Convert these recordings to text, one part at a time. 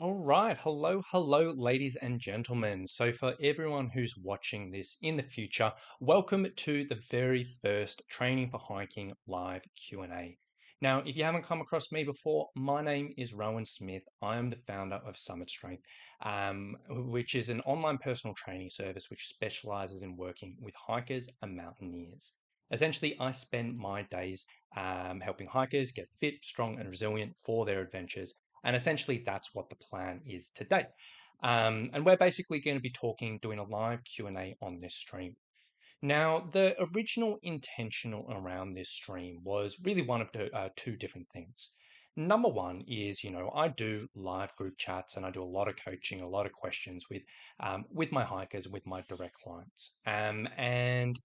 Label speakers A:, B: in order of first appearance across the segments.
A: All right. Hello, ladies and gentlemen. So, for everyone who's watching this in the future, welcome to the very first Training for Hiking live Q&A. Now, if you haven't come across me before, my name is Rowan Smith. I am the founder of Summit Strength, which is an online personal training service which specializes in working with hikers and mountaineers. Essentially, I spend my days helping hikers get fit, strong, and resilient for their adventures, and essentially, that's what the plan is today. And we're basically going to be doing a live Q&A on this stream. Now, the original intention around this stream was really one of two different things. Number one is, I do live group chats and I do a lot of coaching, a lot of questions with my hikers, with my direct clients, and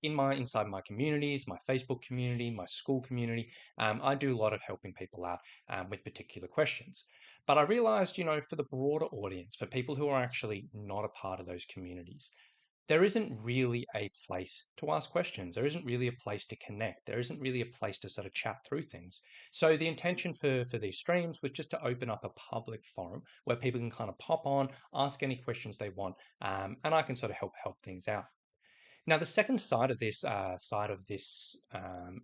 A: inside my communities, my Facebook community, my school community, I do a lot of helping people out with particular questions. But I realized, for the broader audience, for people who are actually not a part of those communities, there isn't really a place to ask questions. There isn't really a place to connect. There isn't really a place to sort of chat through things. So the intention for these streams was just to open up a public forum where people can kind of pop on, ask any questions they want, and I can sort of help things out. Now, the second side of this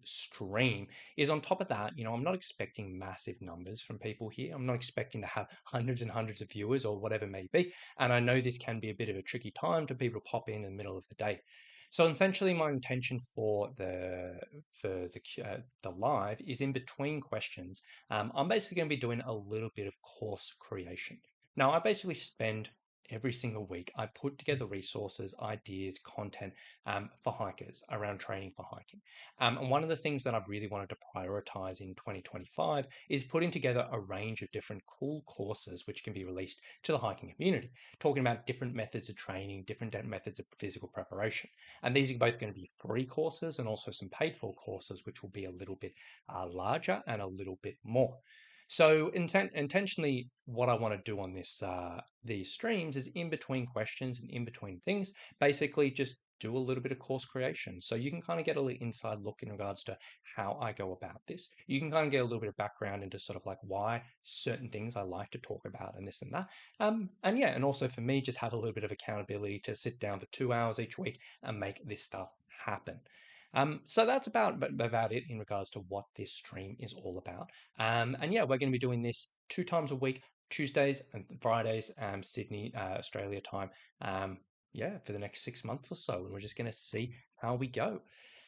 A: stream is on top of that. I'm not expecting massive numbers from people here. I'm not expecting to have hundreds and hundreds of viewers or whatever it may be. And I know this can be a bit of a tricky time to people to pop in the middle of the day. So essentially, my intention for the live is in between questions. I'm basically going to be doing a little bit of course creation. Now, I basically spend every single week. I put together resources, ideas, content for hikers around training for hiking. And one of the things that I've really wanted to prioritize in 2025 is putting together a range of different cool courses which can be released to the hiking community, talking about different methods of training, different methods of physical preparation. And these are both going to be free courses and also some paid for courses, which will be a little bit larger and a little bit more. So intentionally, what I want to do on these streams is in between questions and in between things, basically just do a little bit of course creation. So you can kind of get a little inside look in regards to how I go about this. You can kind of get a little bit of background into sort of like why certain things I like to talk about and this and that. And yeah, and also for me, just have a little bit of accountability to sit down for 2 hours each week and make this stuff happen. So that's about it in regards to what this stream is all about. And yeah, we're going to be doing this 2 times a week, Tuesdays and Fridays, Sydney, Australia time. Yeah, for the next 6 months or so, and we're just going to see how we go.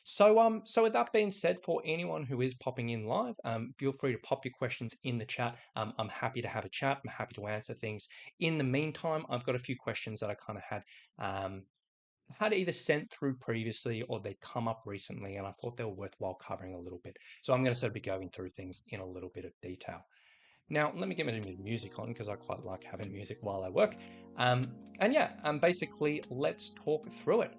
A: So with that being said, for anyone who is popping in live, feel free to pop your questions in the chat. I'm happy to have a chat. I'm happy to answer things. In the meantime, I've got a few questions that I kind of had either sent through previously or they come up recently, and I thought they were worthwhile covering a little bit. So I'm going to sort of be going through things in a little bit of detail. Now, let me get my music on because I quite like having music while I work. And yeah, basically, let's talk through it.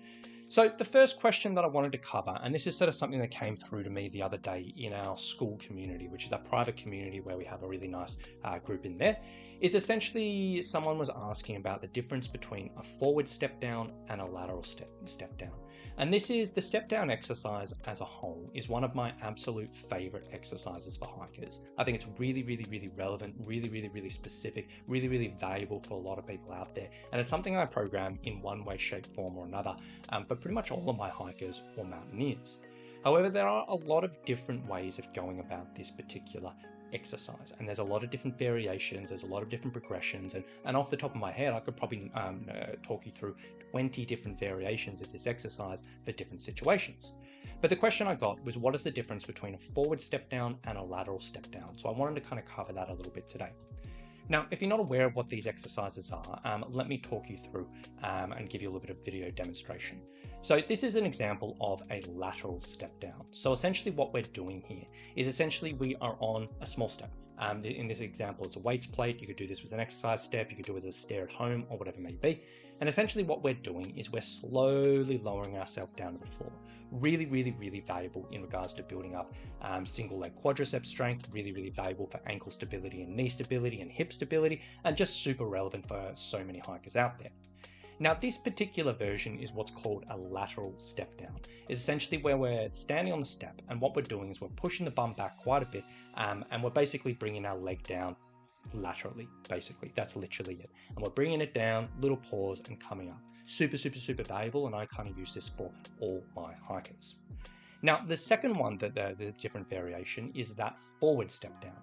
A: So the first question that I wanted to cover, and this is sort of something that came through to me the other day in our school community, which is a private community where we have a really nice group in there, is essentially someone was asking about the difference between a forward step down and a lateral step down. And this is the step down exercise as a whole is one of my absolute favorite exercises for hikers. I think it's really, really, really relevant, really, really, really specific, really, really valuable for a lot of people out there. And it's something I program in one way, shape, form, or another, but pretty much all of my hikers or mountaineers. However, there are a lot of different ways of going about this particular exercise, and there's a lot of different variations, there's a lot of different progressions, and off the top of my head I could probably talk you through 20 different variations of this exercise for different situations. But the question I got was, what is the difference between a forward step down and a lateral step down? So I wanted to kind of cover that a little bit today. Now, if you're not aware of what these exercises are, let me talk you through and give you a little bit of video demonstration. So this is an example of a lateral step down. So essentially what we're doing here is essentially we are on a small step. In this example, it's a weights plate. You could do this with an exercise step. You could do it as a stair at home or whatever it may be. And essentially what we're doing is we're slowly lowering ourselves down to the floor. Really, really, really valuable in regards to building up single leg quadricep strength, really, really valuable for ankle stability and knee stability and hip stability, and just super relevant for so many hikers out there. Now, this particular version is what's called a lateral step down. It's essentially where we're standing on the step, and what we're doing is we're pushing the bum back quite a bit, and we're basically bringing our leg down laterally, basically. That's literally it. And we're bringing it down, little pause, and coming up. Super, super, super valuable, and I kind of use this for all my hikers. Now, the second one, the different variation, is that forward step down.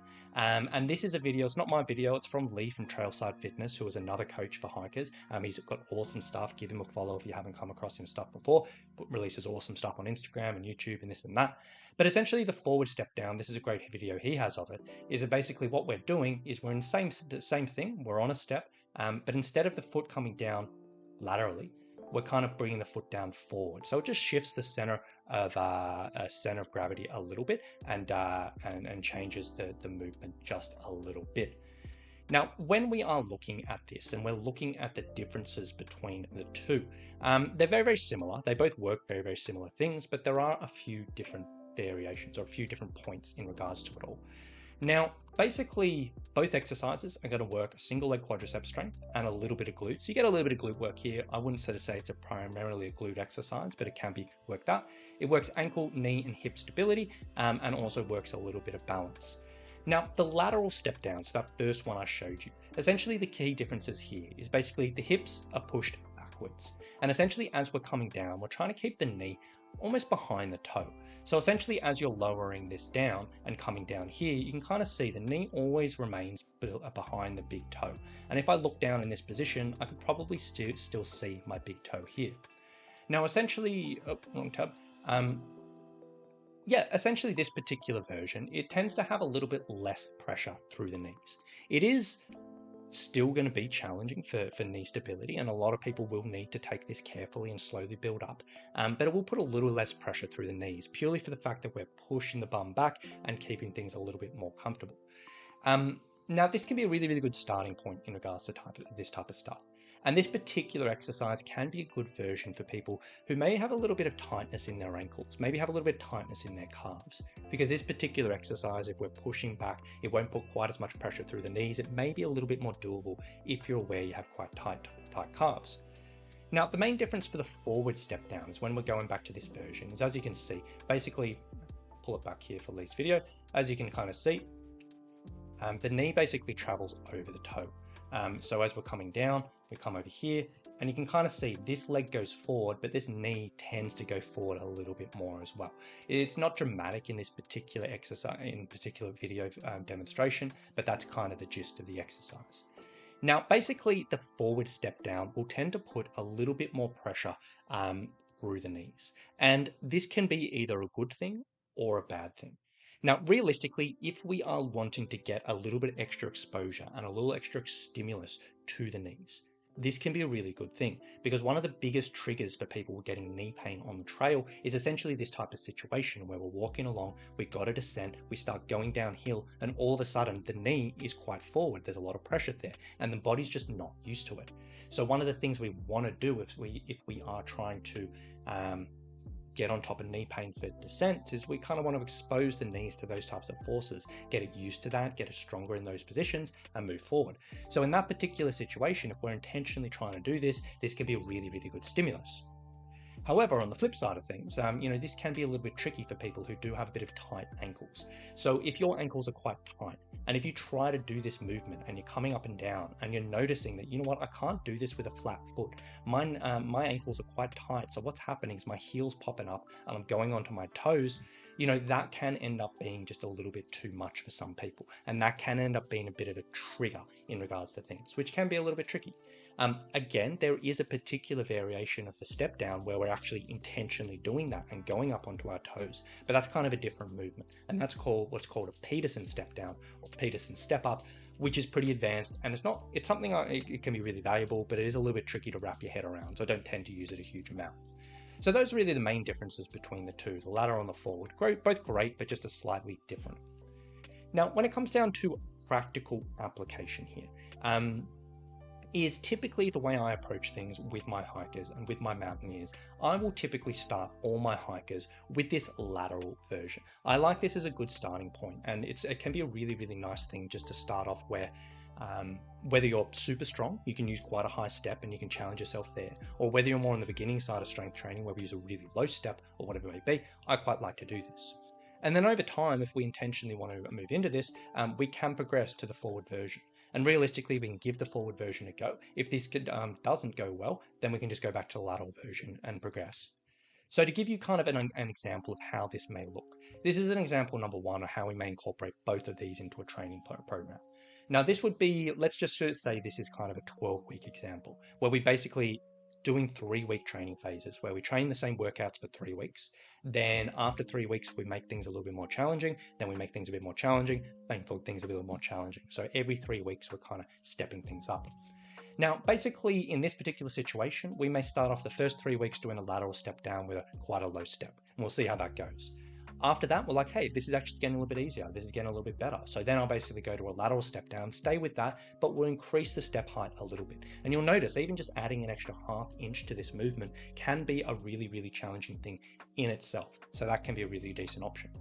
A: And this is a video, it's not my video, it's from Lee from Trailside Fitness, who is another coach for hikers. He's got awesome stuff. Give him a follow if you haven't come across him stuff before. Releases awesome stuff on Instagram and YouTube and this and that. But essentially the forward step down, this is a great video he has of it, is that basically what we're doing is we're in the same thing, we're on a step, but instead of the foot coming down laterally, we're kind of bringing the foot down forward. So it just shifts the center of gravity a little bit and changes the movement just a little bit. Now, when we are looking at this and we're looking at the differences between the two, they're very, very similar. They both work very, very similar things, but there are a few different variations or a few different points in regards to it all. Now, basically, both exercises are going to work single leg quadriceps strength and a little bit of glute. So you get a little bit of glute work here. I wouldn't say it's primarily a glute exercise, but it can be worked out. It works ankle, knee, and hip stability, and also works a little bit of balance. Now, the lateral step down, so that first one I showed you, essentially the key differences here is basically the hips are pushed backwards. And essentially as we're coming down, we're trying to keep the knee almost behind the toe. So essentially as you're lowering this down and coming down here, you can kind of see the knee always remains behind the big toe. And if I look down in this position, I could probably still see my big toe here. Now essentially, wrong tab. Essentially this particular version, it tends to have a little bit less pressure through the knees. It is still going to be challenging for knee stability, and a lot of people will need to take this carefully and slowly build up, but it will put a little less pressure through the knees, purely for the fact that we're pushing the bum back and keeping things a little bit more comfortable. Now this can be a really, really good starting point in regards to this type of stuff. And this particular exercise can be a good version for people who may have a little bit of tightness in their ankles, maybe have a little bit of tightness in their calves. Because this particular exercise, if we're pushing back, it won't put quite as much pressure through the knees. It may be a little bit more doable if you're aware you have quite tight calves. Now, the main difference for the forward step down is when we're going back to this version, is as you can see, basically, pull it back here for Lee's video, as you can kind of see, the knee basically travels over the toe. So as we're coming down, we come over here, and you can kind of see this leg goes forward, but this knee tends to go forward a little bit more as well. It's not dramatic in this particular exercise, in particular video demonstration, but that's kind of the gist of the exercise. Now, basically, the forward step down will tend to put a little bit more pressure through the knees. And this can be either a good thing or a bad thing. Now, realistically, if we are wanting to get a little bit extra exposure and a little extra stimulus to the knees, this can be a really good thing, because one of the biggest triggers for people getting knee pain on the trail is essentially this type of situation where we're walking along, we've got a descent, we start going downhill, and all of a sudden the knee is quite forward. There's a lot of pressure there, and the body's just not used to it. So one of the things we want to do if we are trying to get on top of knee pain for descent is we kind of want to expose the knees to those types of forces, get it used to that, get it stronger in those positions, and move forward. So in that particular situation, if we're intentionally trying to do this, this can be a really, really good stimulus. However, on the flip side of things, this can be a little bit tricky for people who do have a bit of tight ankles. So if your ankles are quite tight, and if you try to do this movement and you're coming up and down and you're noticing that, you know what, I can't do this with a flat foot. My ankles are quite tight. So what's happening is my heel's popping up and I'm going onto my toes. That can end up being just a little bit too much for some people. And that can end up being a bit of a trigger in regards to things, which can be a little bit tricky. Again, there is a particular variation of the step down where we're actually intentionally doing that and going up onto our toes, but that's kind of a different movement. And that's what's called a Peterson step down or Peterson step up, which is pretty advanced. And it's something, it can be really valuable, but it is a little bit tricky to wrap your head around. So I don't tend to use it a huge amount. So those are really the main differences between the two, the lateral and the forward. Both great, but just a slightly different. Now, when it comes down to practical application here, is typically the way I approach things with my hikers and with my mountaineers. I will typically start all my hikers with this lateral version. I like this as a good starting point, and it can be a really, really nice thing just to start off where whether you're super strong, you can use quite a high step and you can challenge yourself there, or whether you're more on the beginning side of strength training where we use a really low step or whatever it may be, I quite like to do this. And then over time, if we intentionally want to move into this, we can progress to the forward version. And realistically, we can give the forward version a go. If this doesn't go well, then we can just go back to the lateral version and progress. So to give you kind of an example of how this may look, this is an example number one of how we may incorporate both of these into a training program. Now this would be, let's just say this is kind of a 12-week example, where we basically doing 3-week training phases where we train the same workouts for 3 weeks. Then after 3 weeks, we make things a little bit more challenging. Then we make things a bit more challenging, make things a bit more challenging. So every 3 weeks, we're kind of stepping things up. Now, basically, in this particular situation, we may start off the first 3 weeks doing a lateral step down with quite a low step, and we'll see how that goes. After that, we're like, hey, this is actually getting a little bit easier. This is getting a little bit better. So then I'll basically go to a lateral step down, stay with that, but we'll increase the step height a little bit. And you'll notice even just adding an extra ½ inch to this movement can be a really, really challenging thing in itself. So that can be a really decent option.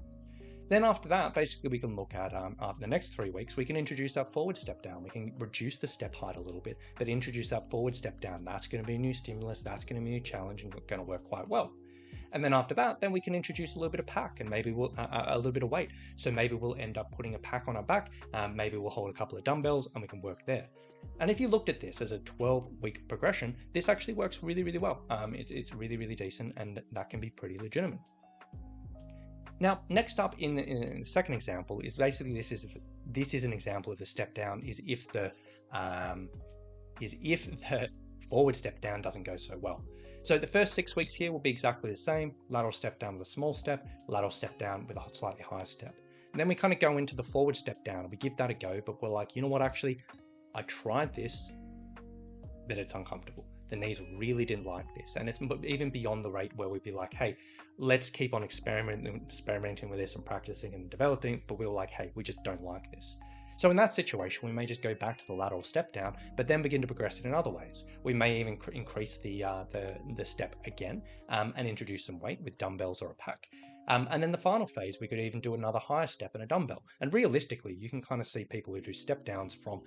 A: Then after that, basically we can look at after the next 3 weeks, we can introduce that forward step down. We can reduce the step height a little bit, but introduce that forward step down. That's going to be a new stimulus. That's going to be a new challenge and going to work quite well. And then after that, then we can introduce a little bit of pack and maybe we'll a little bit of weight. So maybe we'll end up putting a pack on our back. Maybe we'll hold a couple of dumbbells and we can work there. And if you looked at this as a 12-week progression, this actually works really, really well. It's really, really decent, and that can be pretty legitimate. Now, next up in the second example is basically this is an example of the step down is if the forward step down doesn't go so well. So the first 6 weeks here will be exactly the same: lateral step down with a small step, lateral step down with a slightly higher step. And then we kind of go into the forward step down and we give that a go, but we're like, you know what, actually, I tried this, but it's uncomfortable. The knees really didn't like this. And it's even beyond the rate where we'd be like, hey, let's keep on experimenting with this and practicing and developing, but we were like, hey, we just don't like this. So in that situation, we may just go back to the lateral step down, but then begin to progress it in other ways. We may even increase the step again and introduce some weight with dumbbells or a pack. And then the final phase, we could even do another higher step and a dumbbell. And realistically, you can kind of see people who do step downs from,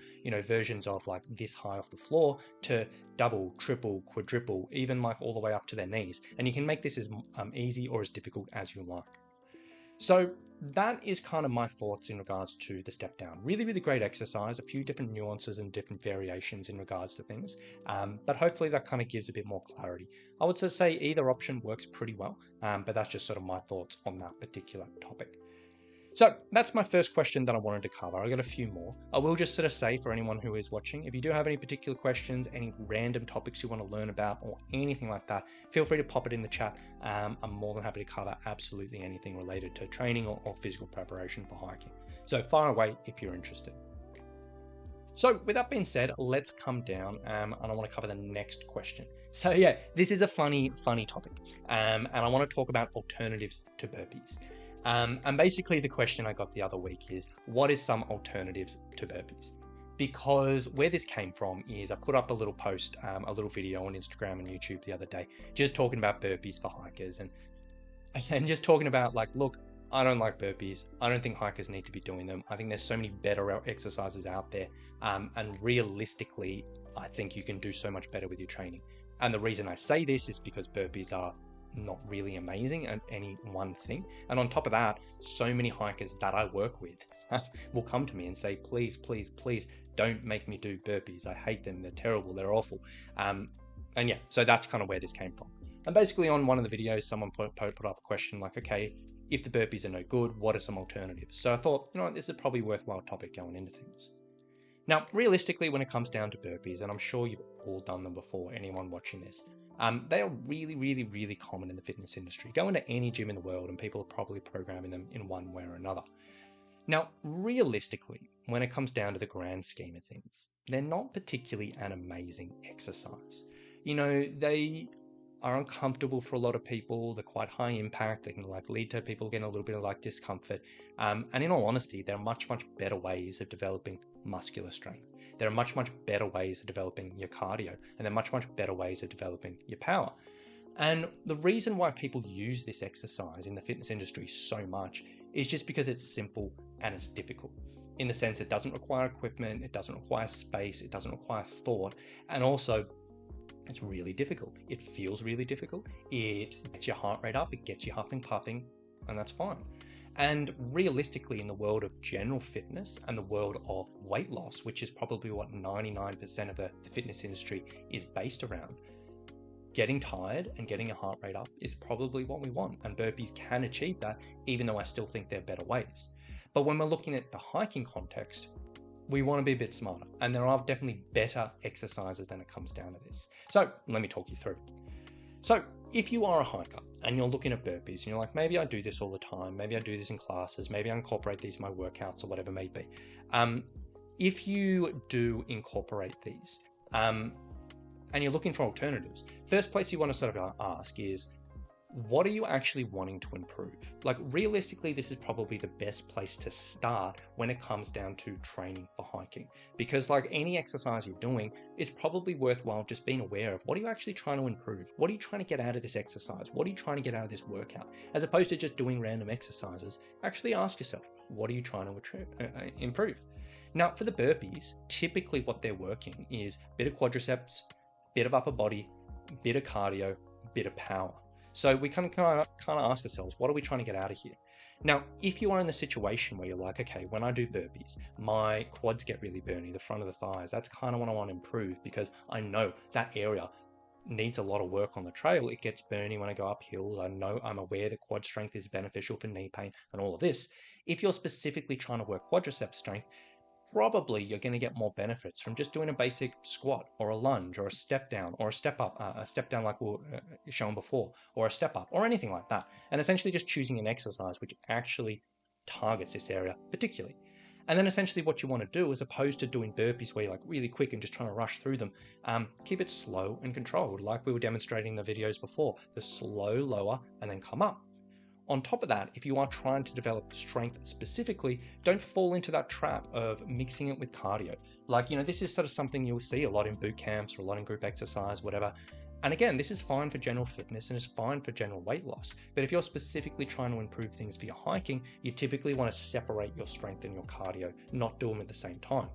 A: versions of like this high off the floor to double, triple, quadruple, even like all the way up to their knees. And you can make this as easy or as difficult as you like. So that is kind of my thoughts in regards to the step down. Really, really great exercise, a few different nuances and different variations in regards to things. But hopefully that kind of gives a bit more clarity. I would say either option works pretty well, but that's just sort of my thoughts on that particular topic. So that's my first question that I wanted to cover. I've got a few more. I will just sort of say for anyone who is watching, if you do have any particular questions, any random topics you want to learn about or anything like that, feel free to pop it in the chat. I'm more than happy to cover absolutely anything related to training or physical preparation for hiking. So fire away if you're interested. So with that being said, let's come down and I want to cover the next question. So yeah, this is a funny topic. And I want to talk about alternatives to burpees. And basically the question I got the other week is, what is some alternatives to burpees? Because where this came from is I put up a little post, a little video on Instagram and YouTube the other day, just talking about burpees for hikers and just talking about like, look, I don't like burpees. I don't think hikers need to be doing them. I think there's so many better exercises out there. And realistically, I think you can do so much better with your training. And the reason I say this is because burpees are not really amazing at any one thing. And on top of that, so many hikers that I work with will come to me and say, please, please, please don't make me do burpees. I hate them. They're terrible. They're awful. And yeah, so that's kind of where this came from. And basically on one of the videos, someone put up a question like, okay, if the burpees are no good, what are some alternatives? So I thought, this is a probably worthwhile topic going into things. Now, realistically, when it comes down to burpees, and I'm sure you've all done them before, anyone watching this, they are really, really, really common in the fitness industry. Go into any gym in the world and people are probably programming them in one way or another. Now, realistically, when it comes down to the grand scheme of things, they're not particularly an amazing exercise. They are uncomfortable for a lot of people. They're quite high impact. They can lead to people getting a little bit of discomfort. And in all honesty, there are much, much better ways of developing muscular strength. There are much, much better ways of developing your cardio, and there are much, much better ways of developing your power. And the reason why people use this exercise in the fitness industry so much is just because it's simple and it's difficult. In the sense it doesn't require equipment, it doesn't require space, it doesn't require thought, and also it's really difficult. It feels really difficult. It gets your heart rate up, it gets you huffing, puffing, and that's fine. And realistically, in the world of general fitness and the world of weight loss, which is probably what 99% of the fitness industry is based around, getting tired and getting your heart rate up is probably what we want. And burpees can achieve that, even though I still think there are better ways. But when we're looking at the hiking context, we want to be a bit smarter. And there are definitely better exercises when it comes down to this. So let me talk you through. So if you are a hiker and you're looking at burpees and you're like, maybe I do this all the time, maybe I do this in classes, maybe I incorporate these in my workouts or whatever it may be. If you do incorporate these and you're looking for alternatives, first place you want to sort of ask is, what are you actually wanting to improve? Like realistically, this is probably the best place to start when it comes down to training for hiking, because like any exercise you're doing, it's probably worthwhile just being aware of what are you actually trying to improve? What are you trying to get out of this exercise? What are you trying to get out of this workout? As opposed to just doing random exercises, actually ask yourself, what are you trying to improve? Now for the burpees, typically what they're working is a bit of quadriceps, bit of upper body, bit of cardio, bit of power. So we kind of ask ourselves, what are we trying to get out of here? Now, if you are in the situation where you're like, okay, when I do burpees, my quads get really burny, the front of the thighs, that's kind of what I want to improve because I know that area needs a lot of work on the trail. It gets burny when I go up hills. I'm aware that quad strength is beneficial for knee pain and all of this. If you're specifically trying to work quadricep strength, probably you're going to get more benefits from just doing a basic squat or a lunge or a step down or a step up, like we were shown before, or a step up or anything like that. And essentially just choosing an exercise which actually targets this area particularly. And then essentially what you want to do, as opposed to doing burpees where you're like really quick and just trying to rush through them, keep it slow and controlled, like we were demonstrating in the videos before, the slow, lower, and then come up. On top of that, if you are trying to develop strength specifically, don't fall into that trap of mixing it with cardio. Like, this is sort of something you'll see a lot in boot camps or a lot in group exercise, whatever. And again, this is fine for general fitness and it's fine for general weight loss. But if you're specifically trying to improve things for your hiking, you typically want to separate your strength and your cardio, not do them at the same time.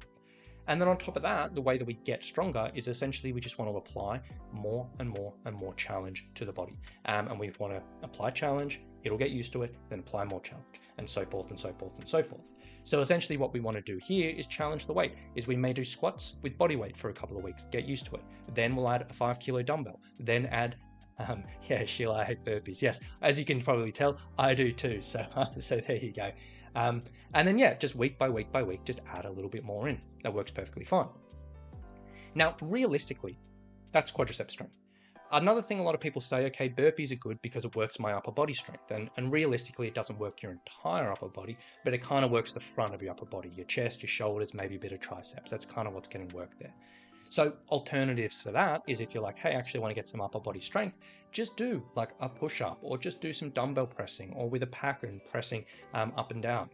A: And then on top of that, the way that we get stronger is essentially we just want to apply more and more and more challenge to the body. And we want to apply challenge, it'll get used to it, then apply more challenge, and so forth and so forth and so forth. So essentially what we want to do here is challenge the weight, is we may do squats with body weight for a couple of weeks, get used to it. Then we'll add a 5 kilo dumbbell, then add Sheila, I hate burpees. Yes, as you can probably tell, I do too. So there you go. And then, just week by week by week, just add a little bit more in. That works perfectly fine. Now, realistically, that's quadricep strength. Another thing a lot of people say, okay, burpees are good because it works my upper body strength. And realistically, it doesn't work your entire upper body, but it kind of works the front of your upper body, your chest, your shoulders, maybe a bit of triceps. That's kind of what's getting work there. So alternatives for that is if you're like, hey, I actually want to get some upper body strength, just do like a push-up or just do some dumbbell pressing or with a pack and pressing up and down.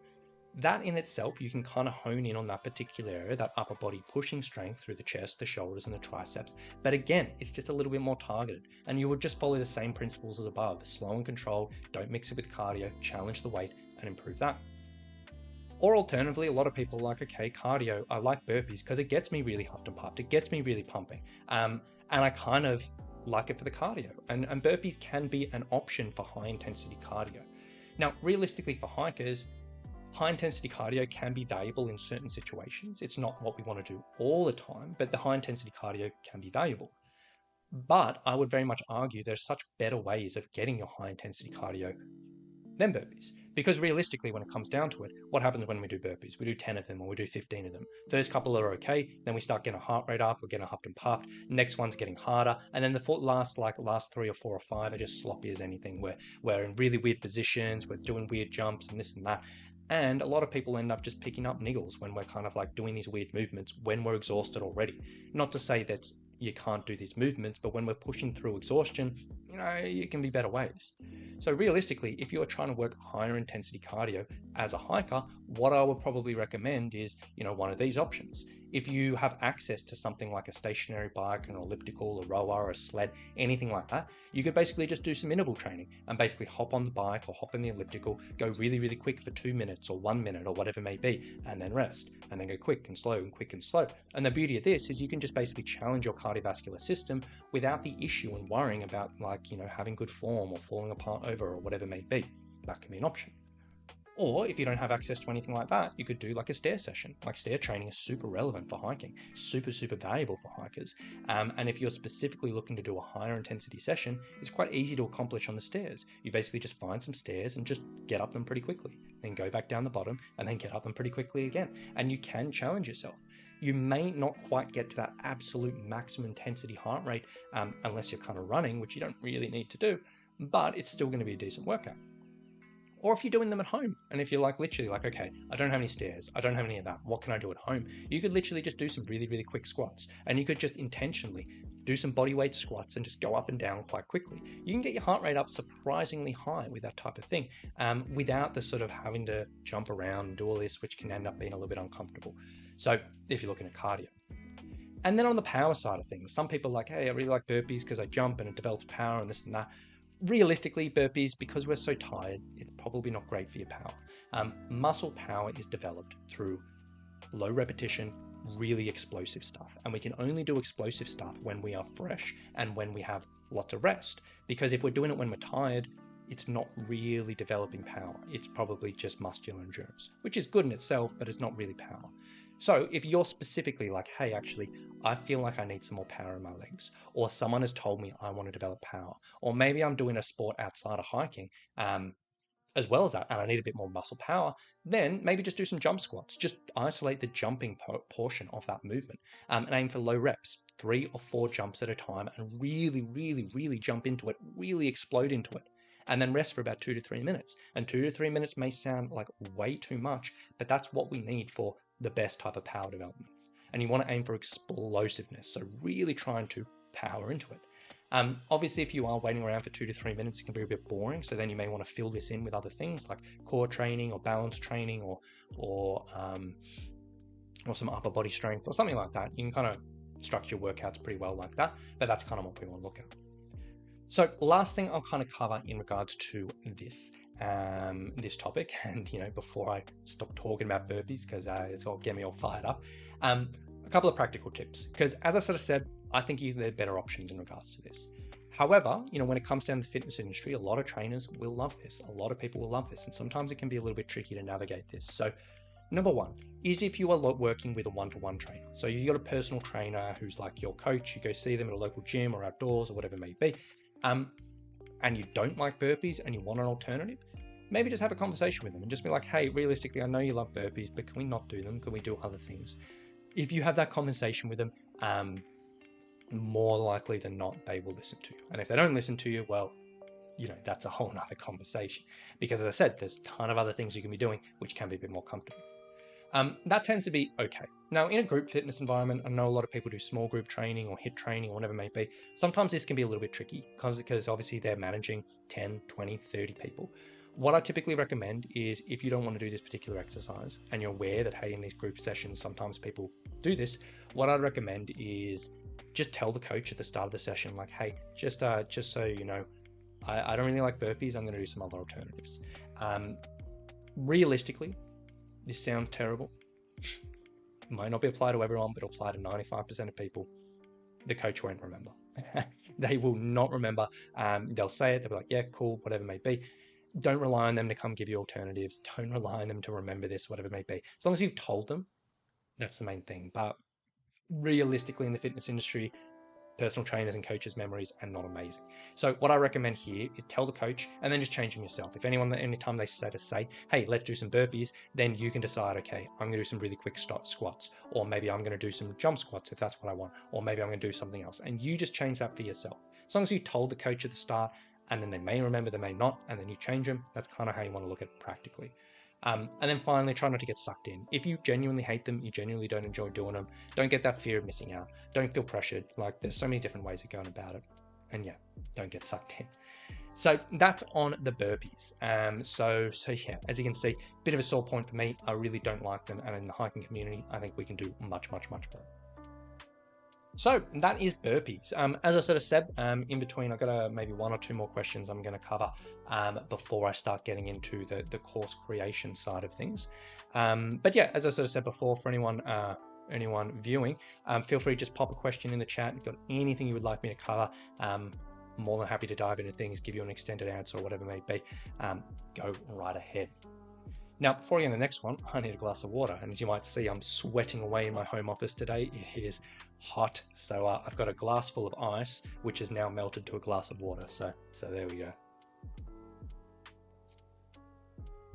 A: That in itself, you can kind of hone in on that particular area, that upper body pushing strength through the chest, the shoulders, and the triceps. But again, it's just a little bit more targeted. And you would just follow the same principles as above. Slow and controlled, don't mix it with cardio, challenge the weight, and improve that. Or alternatively, a lot of people are like, okay, cardio, I like burpees because it gets me really huffed and puffed. It gets me really pumping. And I kind of like it for the cardio. And burpees can be an option for high intensity cardio. Now, realistically for hikers, high intensity cardio can be valuable in certain situations. It's not what we want to do all the time, but the high intensity cardio can be valuable. But I would very much argue there's such better ways of getting your high intensity cardio than burpees. Because realistically, when it comes down to it, what happens when we do burpees? We do 10 of them or we do 15 of them. First couple are okay, then we start getting a heart rate up, we're getting huffed and puffed. Next one's getting harder, and then the last 3 or 4 or 5 are just sloppy as anything. We're in really weird positions, we're doing weird jumps and this and that. And a lot of people end up just picking up niggles when we're kind of like doing these weird movements when we're exhausted already. Not to say that you can't do these movements, but when we're pushing through exhaustion, it can be better ways. So realistically, if you're trying to work higher intensity cardio as a hiker, what I would probably recommend is, one of these options. If you have access to something like a stationary bike, an elliptical, a rower, a sled, anything like that, you could basically just do some interval training and basically hop on the bike or hop in the elliptical, go really, really quick for 2 minutes or 1 minute or whatever it may be, and then rest, and then go quick and slow and quick and slow. And the beauty of this is you can just basically challenge your cardiovascular system without the issue and worrying about having good form or falling apart over or whatever it may be. That can be an option. Or if you don't have access to anything like that, you could do like a stair session. Like stair training is super relevant for hiking, super, super valuable for hikers. And if you're specifically looking to do a higher intensity session, it's quite easy to accomplish on the stairs. You basically just find some stairs and just get up them pretty quickly, then go back down the bottom and then get up them pretty quickly again. And you can challenge yourself. You may not quite get to that absolute maximum intensity heart rate unless you're kind of running, which you don't really need to do, but it's still going to be a decent workout. Or if you're doing them at home, and if you're like literally like, okay, I don't have any stairs, I don't have any of that, what can I do at home? You could literally just do some really, really quick squats, and you could just intentionally do some body weight squats and just go up and down quite quickly. You can get your heart rate up surprisingly high with that type of thing, without the sort of having to jump around and do all this, which can end up being a little bit uncomfortable. So if you're looking at cardio. And then on the power side of things, some people are like, hey, I really like burpees because I jump and it develops power and this and that. Realistically, burpees, because we're so tired, it's probably not great for your power. Muscle power is developed through low repetition, really explosive stuff. And we can only do explosive stuff when we are fresh and when we have lots of rest. Because if we're doing it when we're tired, it's not really developing power. It's probably just muscular endurance, which is good in itself, but it's not really power. So if you're specifically like, hey, actually, I feel like I need some more power in my legs, or someone has told me I want to develop power, or maybe I'm doing a sport outside of hiking, as well as that, and I need a bit more muscle power, then maybe just do some jump squats. Just isolate the jumping portion of that movement, and aim for low reps, 3 or 4 jumps at a time, and really, really, really jump into it, really explode into it. And then rest for about 2 to 3 minutes. And 2 to 3 minutes may sound like way too much, but that's what we need for the best type of power development. And you want to aim for explosiveness, so really trying to power into it. Obviously, if you are waiting around for 2 to 3 minutes, it can be a bit boring. So then you may want to fill this in with other things like core training or balance training or some upper body strength or something like that. You can kind of structure workouts pretty well like that, but that's kind of what we want to look at. So last thing I'll kind of cover in regards to this topic, and before I stop talking about burpees because it's all get me all fired up, a couple of practical tips, because as I sort of said, I think there are better options in regards to this. However, when it comes down to the fitness industry, a lot of trainers will love this. A lot of people will love this, and sometimes it can be a little bit tricky to navigate this. So number one is if you are working with a one-to-one trainer. So you've got a personal trainer who's like your coach, you go see them at a local gym or outdoors or whatever it may be, and you don't like burpees and you want an alternative, maybe just have a conversation with them and just be like, hey, realistically, I know you love burpees, but can we not do them? Can we do other things? If you have that conversation with them, more likely than not, they will listen to you. And if they don't listen to you, well, that's a whole nother conversation. Because as I said, there's a ton of other things you can be doing, which can be a bit more comfortable. That tends to be okay. Now, in a group fitness environment, I know a lot of people do small group training or HIIT training or whatever it may be. Sometimes this can be a little bit tricky because obviously they're managing 10, 20, 30 people. What I typically recommend is if you don't want to do this particular exercise and you're aware that, hey, in these group sessions, sometimes people do this, what I'd recommend is just tell the coach at the start of the session, like, hey, just so you know, I don't really like burpees. I'm going to do some other alternatives. Realistically, this sounds terrible. It might not be applied to everyone, but it'll apply to 95% of people. The coach won't remember. They will not remember. They'll say it. They'll be like, yeah, cool, whatever it may be. Don't rely on them to come give you alternatives. Don't rely on them to remember this, whatever it may be. As long as you've told them, that's the main thing. But realistically, in the fitness industry, personal trainers and coaches' memories are not amazing. So what I recommend here is tell the coach and then just change them yourself. If anytime they say, hey, let's do some burpees, then you can decide, okay, I'm going to do some really quick squats, or maybe I'm going to do some jump squats if that's what I want, or maybe I'm going to do something else. And you just change that for yourself. As long as you told the coach at the start, and then they may remember, they may not, and then you change them, that's kind of how you want to look at it practically. And then finally, try not to get sucked in. If you genuinely hate them, you genuinely don't enjoy doing them, don't get that fear of missing out. Don't feel pressured. Like, there's so many different ways of going about it. And yeah, don't get sucked in. So that's on the burpees. So yeah, as you can see, bit of a sore point for me. I really don't like them. And in the hiking community, I think we can do much, much, much better. So that is burpees. As I sort of said, in between, I've got maybe 1 or 2 more questions I'm going to cover before I start getting into the course creation side of things. But yeah, as I sort of said before, for anyone viewing, feel free to just pop a question in the chat. If you've got anything you would like me to cover, more than happy to dive into things, give you an extended answer or whatever it may be. Go right ahead. Now, before I get to the next one, I need a glass of water. And as you might see, I'm sweating away in my home office today. It is hot. So I've got a glass full of ice, which is now melted to a glass of water. So there we go.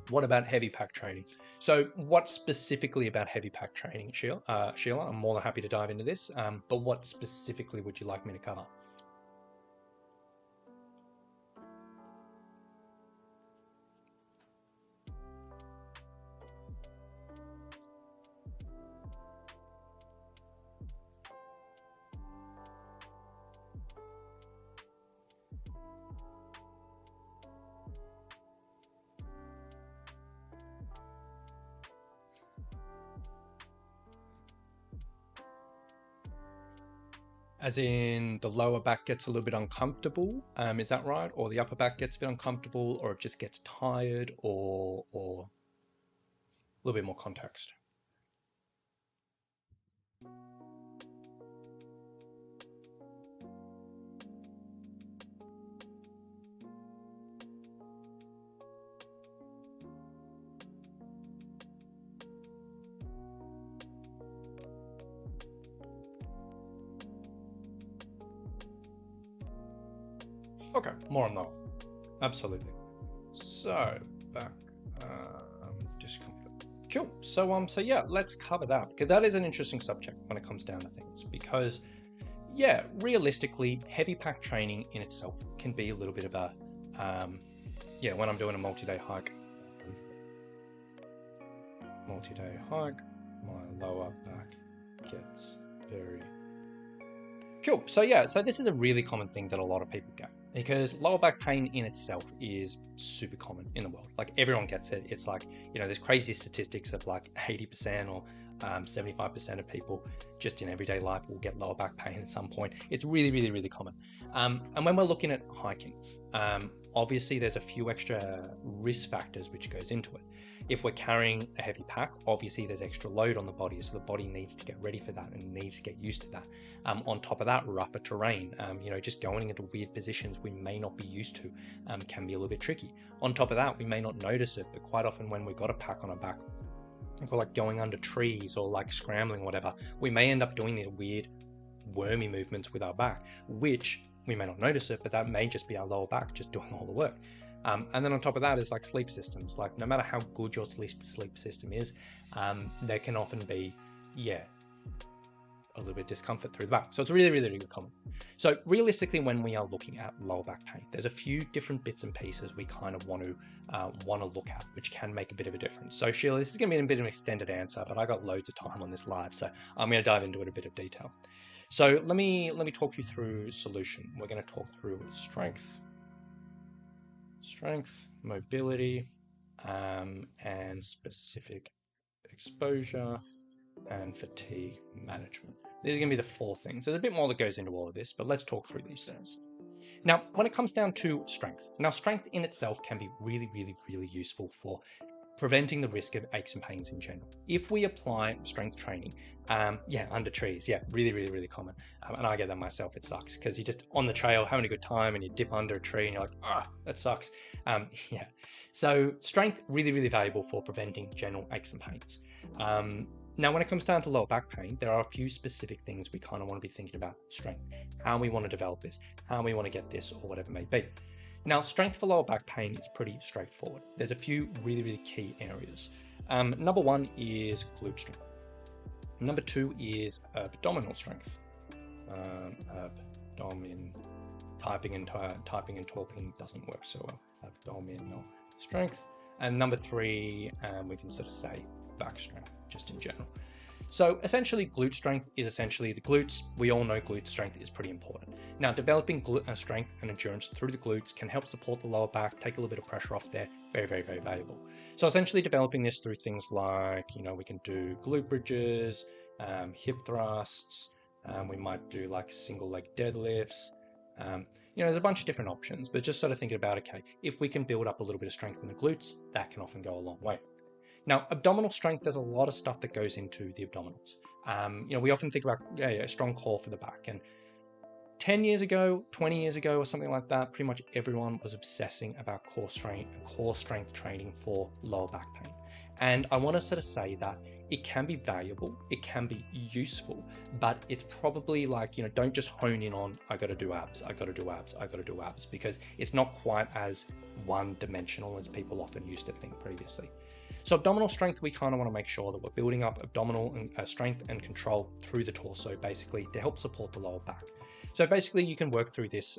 A: What about heavy pack training? So what specifically about heavy pack training, Sheila? I'm more than happy to dive into this, but what specifically would you like me to cover? As in the lower back gets a little bit uncomfortable, is that right? Or the upper back gets a bit uncomfortable, or it just gets tired, or a little bit more context? Okay, more on that. Absolutely. So back, discomfort. Cool. So yeah, let's cover that because that is an interesting subject when it comes down to things. Because yeah, realistically, heavy pack training in itself can be a little bit of a yeah. When I'm doing a multi-day hike, my lower back gets very cool. So yeah, so this is a really common thing that a lot of people get because lower back pain in itself is super common in the world. Like everyone gets it. It's like, you know, there's crazy statistics of like 80% or 75% of people just in everyday life will get lower back pain at some point. It's really, really, really common. And when we're looking at hiking, obviously there's a few extra risk factors which goes into it. If we're carrying a heavy pack, obviously there's extra load on the body, so the body needs to get ready for that and needs to get used to that. On top of that, rougher terrain, you know, just going into weird positions we may not be used to can be a little bit tricky. On top of that, we may not notice it, but quite often when we've got a pack on our back, if we're like going under trees or like scrambling, whatever, we may end up doing these weird wormy movements with our back, which we may not notice it, but that may just be our lower back just doing all the work. And then on top of that is like sleep systems. Like no matter how good your sleep system is, there can often be, yeah, a little bit of discomfort through the back. So it's really, really, really common. So realistically, when we are looking at lower back pain, there's a few different bits and pieces we kind of want to look at, which can make a bit of a difference. So Sheila, this is going to be a bit of an extended answer, but I got loads of time on this live, so I'm going to dive into it a bit of detail. So let me talk you through solution. We're going to talk through strength, mobility, and specific exposure and fatigue management. These are going to be the 4 things. There's a bit more that goes into all of this, but let's talk through these things. Now, when it comes down to strength, strength in itself can be really, really, really useful for preventing the risk of aches and pains in general. If we apply strength training, under trees, really, really, really common. And I get that myself, it sucks because you're just on the trail having a good time and you dip under a tree and you're like, that sucks. So strength, really, really valuable for preventing general aches and pains. Now, when it comes down to lower back pain, there are a few specific things we kind of want to be thinking about strength, how we want to develop this, how we want to get this, or whatever it may be. Now, strength for lower back pain is pretty straightforward. There's a few really, really key areas. Number 1 is glute strength. Number 2 is abdominal strength. Typing and talking doesn't work so well. Abdominal strength. And number 3, we can sort of say back strength, just in general. So essentially, glute strength is essentially the glutes. We all know glute strength is pretty important. Now, developing strength and endurance through the glutes can help support the lower back, take a little bit of pressure off there. Very, very, very valuable. So essentially developing this through things like, you know, we can do glute bridges, hip thrusts, we might do like single leg deadlifts. You know, there's a bunch of different options, but just sort of thinking about, okay, if we can build up a little bit of strength in the glutes, that can often go a long way. Now, abdominal strength, there's a lot of stuff that goes into the abdominals. You know, we often think about a strong core for the back. And 10 years ago, 20 years ago, or something like that, pretty much everyone was obsessing about core strength training for lower back pain. And I want to sort of say that it can be valuable, it can be useful, but it's probably like, don't just hone in on, I got to do abs, I got to do abs, I got to do abs, because it's not quite as one-dimensional as people often used to think previously. So abdominal strength, we kind of want to make sure that we're building up abdominal strength and control through the torso, basically to help support the lower back. So basically you can work through this,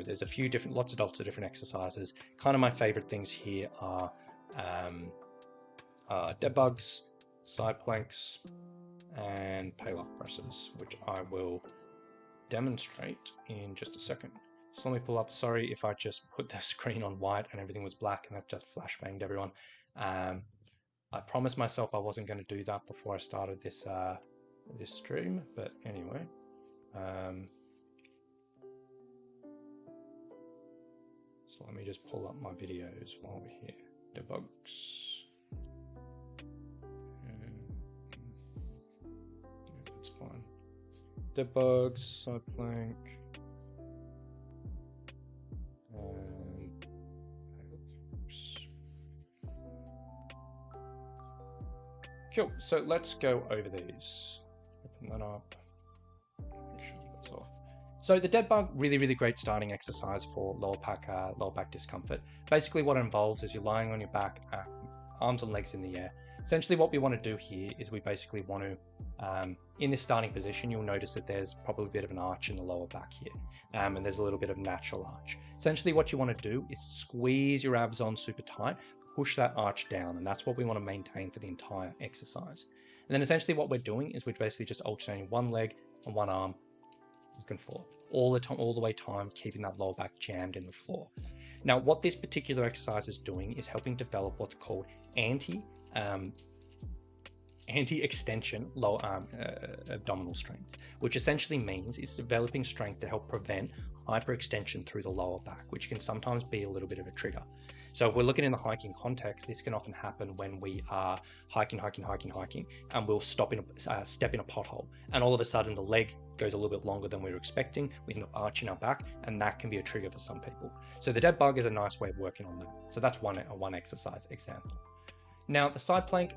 A: there's a few different, lots of different exercises. Kind of my favorite things here are dead bugs, side planks, and paylock presses, which I will demonstrate in just a second. So let me pull up. Sorry if I just put the screen on white and everything was black and that just flashbanged everyone. I promised myself I wasn't going to do that before I started this this stream, but anyway. So let me just pull up my videos while we're here. Debugs. That's fine. Debugs, side plank. Cool, so let's go over these. Open that up. Make sure that's off. So the dead bug, really, really great starting exercise for lower back discomfort. Basically what it involves is you're lying on your back, arms and legs in the air. Essentially what we want to do here is we basically want to, in this starting position, you'll notice that there's probably a bit of an arch in the lower back here, and there's a little bit of natural arch. Essentially what you want to do is squeeze your abs on super tight, push that arch down, and that's what we want to maintain for the entire exercise. And then essentially what we're doing is we're basically just alternating one leg and one arm back and forth all the way time, keeping that lower back jammed in the floor. Now what this particular exercise is doing is helping develop what's called anti-extension lower arm abdominal strength, which essentially means it's developing strength to help prevent hyperextension through the lower back, which can sometimes be a little bit of a trigger. So if we're looking in the hiking context, this can often happen when we are hiking, and we'll step in a pothole, and all of a sudden the leg goes a little bit longer than we were expecting. We end up arching our back, and that can be a trigger for some people. So the dead bug is a nice way of working on that. So that's one exercise example. Now, the side plank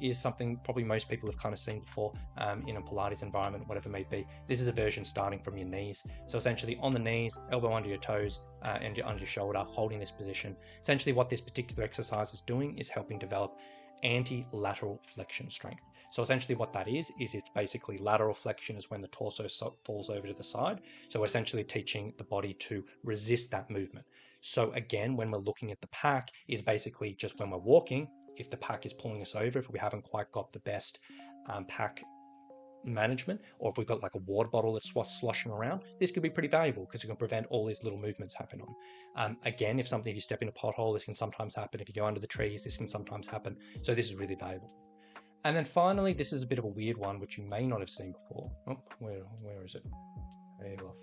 A: is something probably most people have kind of seen before in a Pilates environment, whatever it may be. This is a version starting from your knees. So essentially on the knees, elbow under your toes and under your shoulder, holding this position. Essentially what this particular exercise is doing is helping develop anti-lateral flexion strength. So essentially what that is it's basically lateral flexion is when the torso falls over to the side. So we're essentially teaching the body to resist that movement. So again, when we're looking at the pack, is basically just when we're walking, if the pack is pulling us over, if we haven't quite got the best pack management, or if we've got like a water bottle that's sloshing around, this could be pretty valuable because it can prevent all these little movements happening. Again, if you step in a pothole, this can sometimes happen. If you go under the trees, this can sometimes happen. So this is really valuable. And then finally, this is a bit of a weird one, which you may not have seen before. Oh, where is it? Payloff.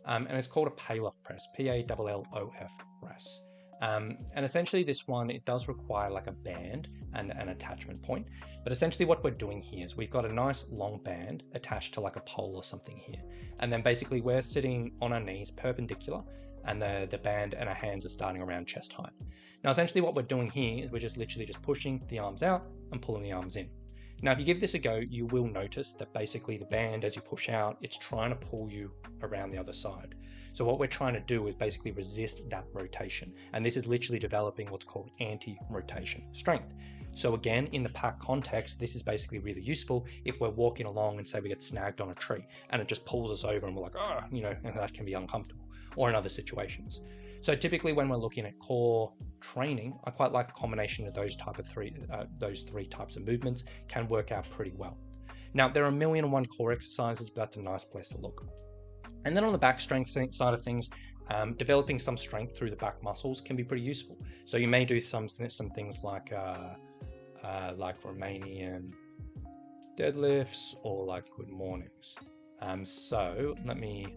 A: And it's called a payloff press, P-A-L-L-O-F press. And essentially this one, it does require like a band and an attachment point. But essentially what we're doing here is we've got a nice long band attached to like a pole or something here. And then basically we're sitting on our knees perpendicular, and the band and our hands are starting around chest height. Now essentially what we're doing here is we're just literally just pushing the arms out and pulling the arms in. Now if you give this a go, you will notice that basically the band, as you push out, it's trying to pull you around the other side. So what we're trying to do is basically resist that rotation. And this is literally developing what's called anti-rotation strength. So again, in the pack context, this is basically really useful if we're walking along and say we get snagged on a tree and it just pulls us over and we're like, oh, and that can be uncomfortable, or in other situations. So typically when we're looking at core training, I quite like a combination of those three types of movements can work out pretty well. Now there are 1,000,001 core exercises, but that's a nice place to look. And then on the back strength side of things, developing some strength through the back muscles can be pretty useful. So you may do some things like Romanian deadlifts or like good mornings. So let me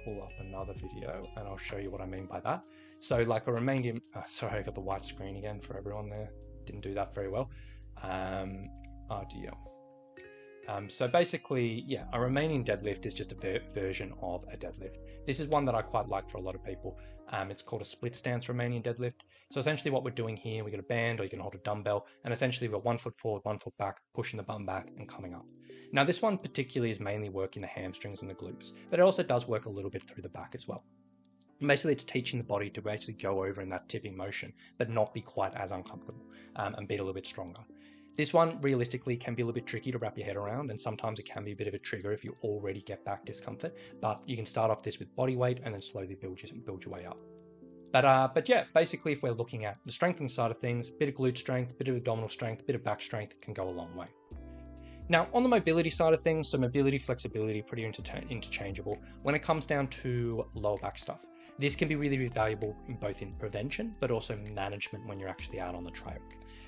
A: pull up another video and I'll show you what I mean by that. So like a Romanian, sorry, I got the white screen again for everyone there. Didn't do that very well. RDL. So basically, yeah, a Romanian deadlift is just a version of a deadlift. This is one that I quite like for a lot of people. It's called a split stance Romanian deadlift. So essentially what we're doing here, we got a band or you can hold a dumbbell, and essentially we've got 1 foot forward, 1 foot back, pushing the bum back and coming up. Now this one particularly is mainly working the hamstrings and the glutes, but it also does work a little bit through the back as well. And basically it's teaching the body to basically go over in that tipping motion, but not be quite as uncomfortable and be a little bit stronger. This one realistically can be a little bit tricky to wrap your head around, and sometimes it can be a bit of a trigger if you already get back discomfort, but you can start off this with body weight and then slowly build your way up. But yeah, basically if we're looking at the strengthening side of things, bit of glute strength, bit of abdominal strength, bit of back strength can go a long way. Now on the mobility side of things, so mobility, flexibility, pretty interchangeable. When it comes down to lower back stuff, this can be really, really valuable both in prevention, but also management when you're actually out on the trail.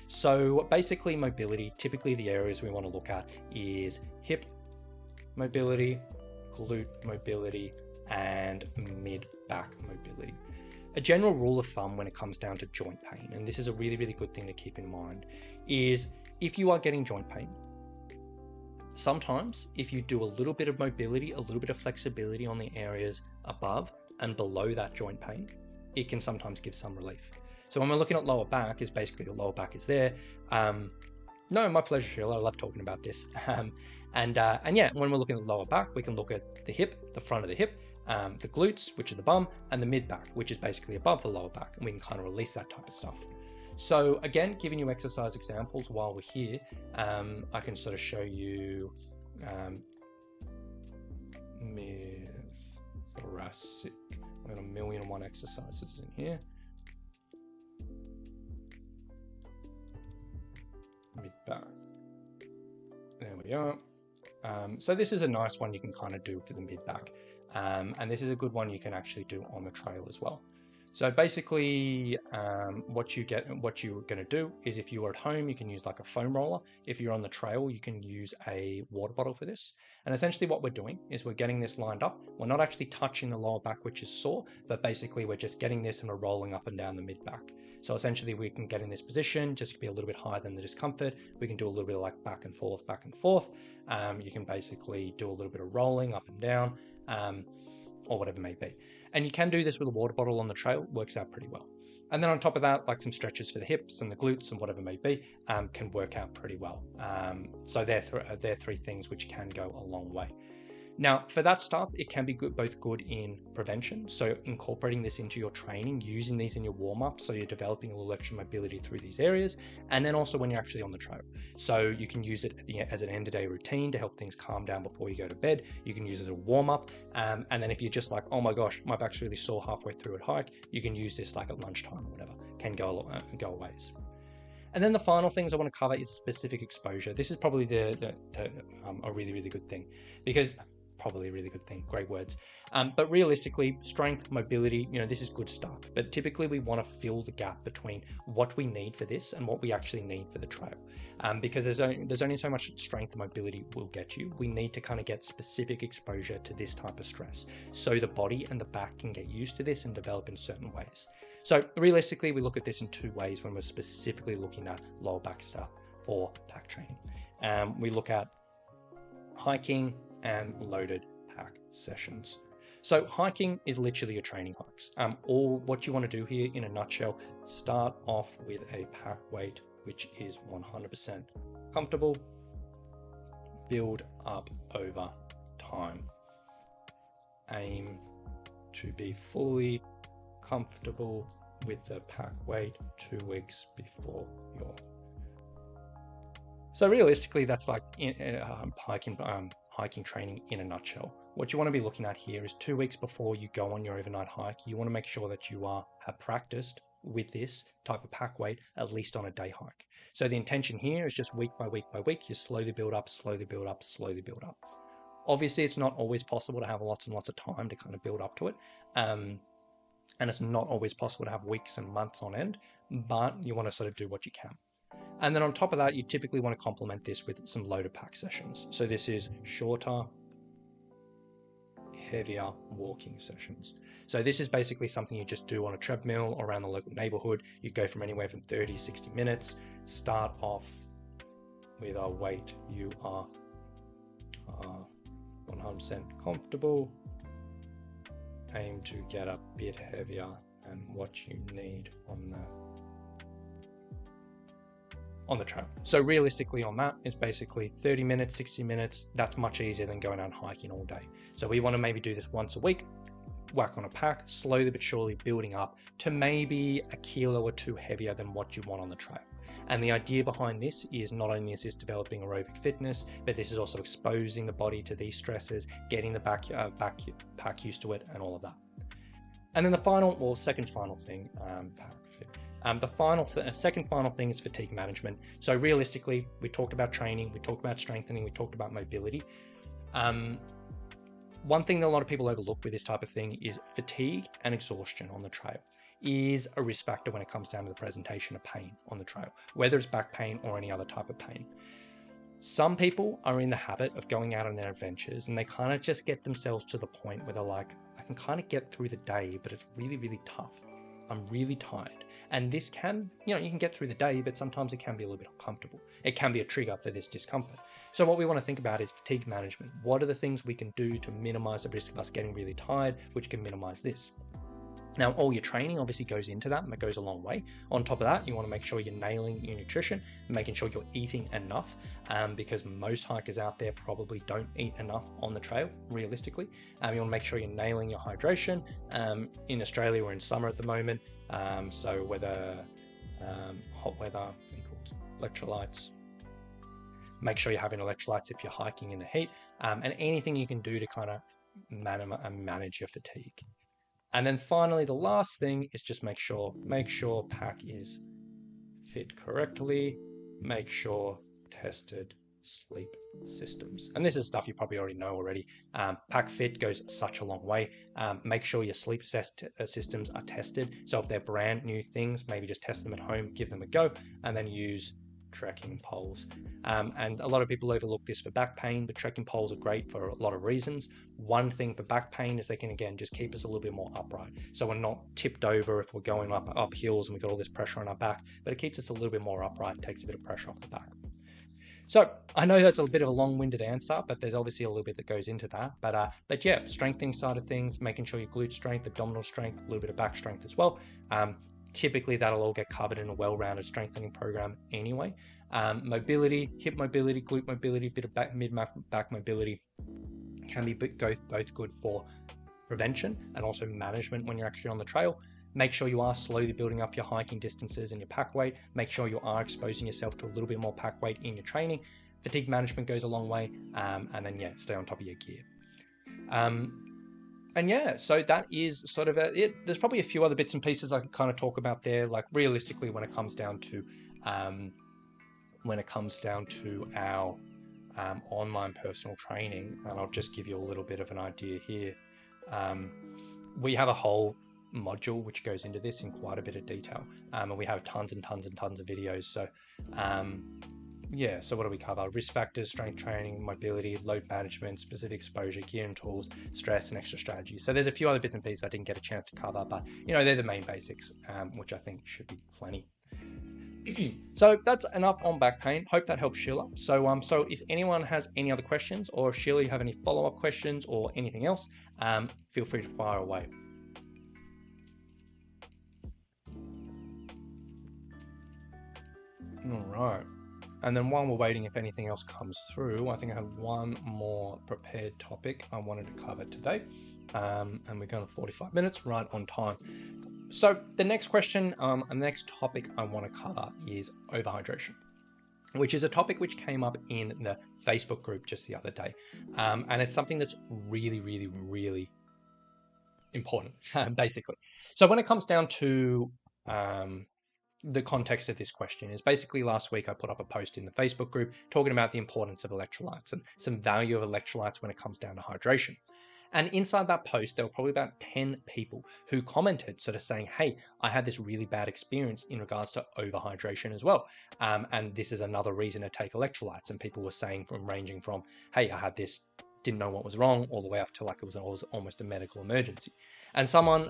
A: So basically mobility, typically the areas we want to look at is hip mobility, glute mobility, and mid-back mobility. A general rule of thumb when it comes down to joint pain, and this is a really, really good thing to keep in mind, is if you are getting joint pain, sometimes if you do a little bit of mobility, a little bit of flexibility on the areas above and below that joint pain, it can sometimes give some relief. So when we're looking at lower back, is basically the lower back is there. No, my pleasure, Sheila. I love talking about this. And yeah, when we're looking at the lower back, we can look at the hip, the front of the hip, the glutes, which are the bum, and the mid back, which is basically above the lower back, and we can kind of release that type of stuff. So again, giving you exercise examples while we're here, I can sort of show you mid thoracic. I've got 1,000,001 exercises in here. Mid back. There we are. So this is a nice one you can kind of do for the mid back. And this is a good one you can actually do on the trail as well. So basically, what you're going to do is if you are at home, you can use like a foam roller. If you're on the trail, you can use a water bottle for this. And essentially what we're doing is we're getting this lined up. We're not actually touching the lower back, which is sore, but basically we're just getting this and we're rolling up and down the mid back. So essentially we can get in this position, just to be a little bit higher than the discomfort. We can do a little bit of like back and forth, back and forth. You can basically do a little bit of rolling up and down, or whatever it may be. And you can do this with a water bottle on the trail, works out pretty well. And then on top of that, like some stretches for the hips and the glutes and whatever it may be, can work out pretty well. So they're 3 things which can go a long way. Now, for that stuff, it can be both good in prevention. So incorporating this into your training, using these in your warm-up, so you're developing a little extra mobility through these areas. And then also when you're actually on the trail. So you can use it as an end-of-day routine to help things calm down before you go to bed. You can use it as a warm-up. And then if you're just like, oh my gosh, my back's really sore halfway through a hike, you can use this like at lunchtime or whatever. Can go a ways. And then the final things I want to cover is specific exposure. This is probably a really, really good thing, because probably a really good thing, great words. But realistically, strength, mobility, this is good stuff. But typically we want to fill the gap between what we need for this and what we actually need for the trail. Because there's only so much strength and mobility will get you. We need to kind of get specific exposure to this type of stress, so the body and the back can get used to this and develop in certain ways. So realistically, we look at this in 2 ways when we're specifically looking at lower back stuff for pack training. We look at hiking and loaded pack sessions. So hiking is literally your training hikes. Or what you want to do here in a nutshell, start off with a pack weight which is 100% comfortable, build up over time. Aim to be fully comfortable with the pack weight 2 weeks before your. So realistically, that's like hiking training in a nutshell. What you want to be looking at here is 2 weeks before you go on your overnight hike, you want to make sure that you have practiced with this type of pack weight, at least on a day hike. So the intention here is just week by week by week, you slowly build up, slowly build up, slowly build up. Obviously, it's not always possible to have lots and lots of time to kind of build up to it. And it's not always possible to have weeks and months on end, but you want to sort of do what you can. And then on top of that, you typically want to complement this with some loaded pack sessions. So this is shorter, heavier walking sessions. So this is basically something you just do on a treadmill or around the local neighborhood. You go from anywhere from 30 to 60 minutes. Start off with a weight you are 100% comfortable. Aim to get a bit heavier and what you need on the trail. So realistically on that, it's basically 30 minutes, 60 minutes. That's much easier than going out hiking all day. So we want to maybe do this once a week, whack on a pack, slowly but surely building up to maybe a kilo or two heavier than what you want on the trail. And the idea behind this is not only is this developing aerobic fitness, but this is also exposing the body to these stresses, getting the pack used to it, and all of that. And then the second final thing, second final thing is fatigue management. So realistically, we talked about training, we talked about strengthening, we talked about mobility. One thing that a lot of people overlook with this type of thing is fatigue and exhaustion on the trail is a risk factor when it comes down to the presentation of pain on the trail, whether it's back pain or any other type of pain. Some people are in the habit of going out on their adventures and they kind of just get themselves to the point where they're like, I can kind of get through the day, but it's really, really tough. I'm really tired. And this can, you can get through the day, but sometimes it can be a little bit uncomfortable. It can be a trigger for this discomfort. So what we want to think about is fatigue management. What are the things we can do to minimize the risk of us getting really tired, which can minimize this? Now, all your training obviously goes into that, and that goes a long way. On top of that, you want to make sure you're nailing your nutrition and making sure you're eating enough, because most hikers out there probably don't eat enough on the trail, realistically. You want to make sure you're nailing your hydration. In Australia, we're in summer at the moment, so whether hot weather, electrolytes. Make sure you're having electrolytes if you're hiking in the heat, and anything you can do to kind of manage your fatigue. And then finally, the last thing is just make sure pack is fit correctly, make sure tested sleep systems. And this is stuff you probably already know already. Pack fit goes such a long way. Make sure your sleep systems are tested. So if they're brand new things, maybe just test them at home, give them a go, and then use trekking poles. And a lot of people overlook this for back pain, but trekking poles are great for a lot of reasons. One thing for back pain is they can, again, just keep us a little bit more upright. So we're not tipped over if we're going up hills and we've got all this pressure on our back, but it keeps us a little bit more upright, takes a bit of pressure off the back. So I know that's a bit of a long-winded answer, but there's obviously a little bit that goes into that. But yeah, strengthening side of things, making sure your glute strength, abdominal strength, a little bit of back strength as well. Typically that'll all get covered in a well-rounded strengthening program anyway. Mobility, hip mobility, glute mobility, bit of mid-back mobility can be both good for prevention and also management when you're actually on the trail. Make sure you are slowly building up your hiking distances and your pack weight. Make sure you are exposing yourself to a little bit more pack weight in your training. Fatigue management goes a long way, and then yeah, stay on top of your gear. And yeah, so that is sort of it. There's probably a few other bits and pieces I could kind of talk about there, like realistically when it comes down to our online personal training, and I'll just give you a little bit of an idea here. We have a whole module which goes into this in quite a bit of detail, and we have tons and tons and tons of videos. So yeah, so what do we cover? Risk factors, strength training, mobility, load management, specific exposure, gear and tools, stress, and extra strategies. So there's a few other bits and pieces I didn't get a chance to cover, but they're the main basics, which I think should be plenty. So that's enough on back pain. Hope that helps Sheila. So if anyone has any other questions, or if Sheila, you have any follow-up questions or anything else, feel free to fire away. All right. And then while we're waiting, if anything else comes through, I think I have one more prepared topic I wanted to cover today. And we're going to 45 minutes, right on time. So the next question and the next topic I want to cover is overhydration, which is a topic which came up in the Facebook group just the other day. And it's something that's really, really, really important, basically. So when it comes down to the context of this question is basically last week I put up a post in the Facebook group talking about the importance of electrolytes and some value of electrolytes when it comes down to hydration. And inside that post, there were probably about 10 people who commented sort of saying, hey, I had this really bad experience in regards to overhydration as well. And this is another reason to take electrolytes. And people were saying ranging from, hey, I had this, didn't know what was wrong, all the way up to like it was almost a medical emergency. And someone